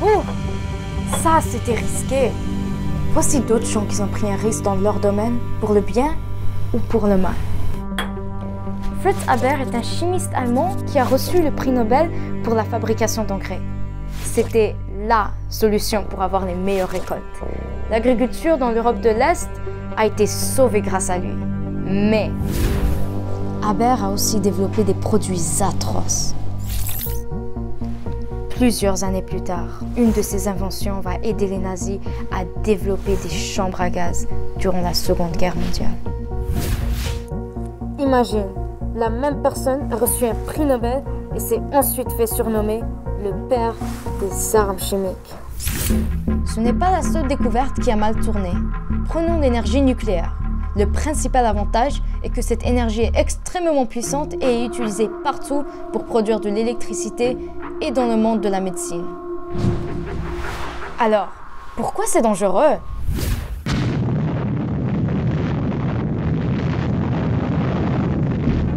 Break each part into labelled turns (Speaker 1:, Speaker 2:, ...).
Speaker 1: Ouh, ça c'était risqué. Voici d'autres gens qui ont pris un risque dans leur domaine, pour le bien ou pour le mal. Fritz Haber est un chimiste allemand qui a reçu le prix Nobel pour la fabrication d'engrais. C'était la solution pour avoir les meilleures récoltes. L'agriculture dans l'Europe de l'Est a été sauvée grâce à lui. Mais Haber a aussi développé des produits atroces. Plusieurs années plus tard, une de ses inventions va aider les nazis à développer des chambres à gaz durant la Seconde Guerre mondiale. Imagine, la même personne a reçu un prix Nobel et s'est ensuite fait surnommer le père des armes chimiques. Ce n'est pas la seule découverte qui a mal tourné. Prenons l'énergie nucléaire. Le principal avantage est que cette énergie est extrêmement puissante et est utilisée partout pour produire de l'électricité et dans le monde de la médecine. Alors, pourquoi c'est dangereux?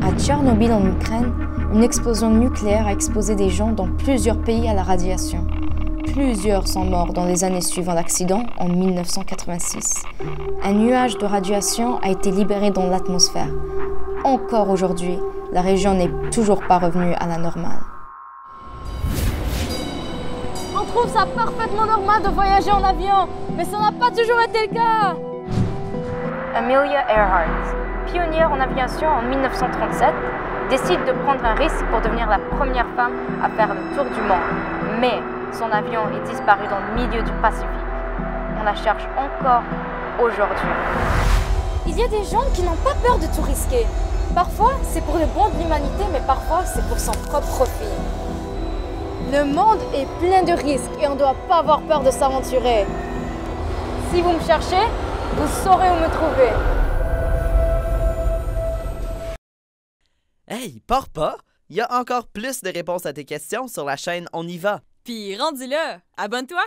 Speaker 1: À Tchernobyl en Ukraine, une explosion nucléaire a exposé des gens dans plusieurs pays à la radiation. Plusieurs sont morts dans les années suivant l'accident en 1986. Un nuage de radiation a été libéré dans l'atmosphère. Encore aujourd'hui, la région n'est toujours pas revenue à la normale. On trouve ça parfaitement normal de voyager en avion, mais ça n'a pas toujours été le cas. Amelia Earhart, pionnière en aviation en 1937, décide de prendre un risque pour devenir la première femme à faire le tour du monde. Mais son avion est disparu dans le milieu du Pacifique. On la cherche encore aujourd'hui. Il y a des gens qui n'ont pas peur de tout risquer. Parfois, c'est pour le bon de l'humanité, mais parfois, c'est pour son propre profit. Le monde est plein de risques et on ne doit pas avoir peur de s'aventurer. Si vous me cherchez, vous saurez où me trouver.
Speaker 2: Hey, pars pas! Il y a encore plus de réponses à tes questions sur la chaîne On y va.
Speaker 3: Puis rendu là, abonne-toi!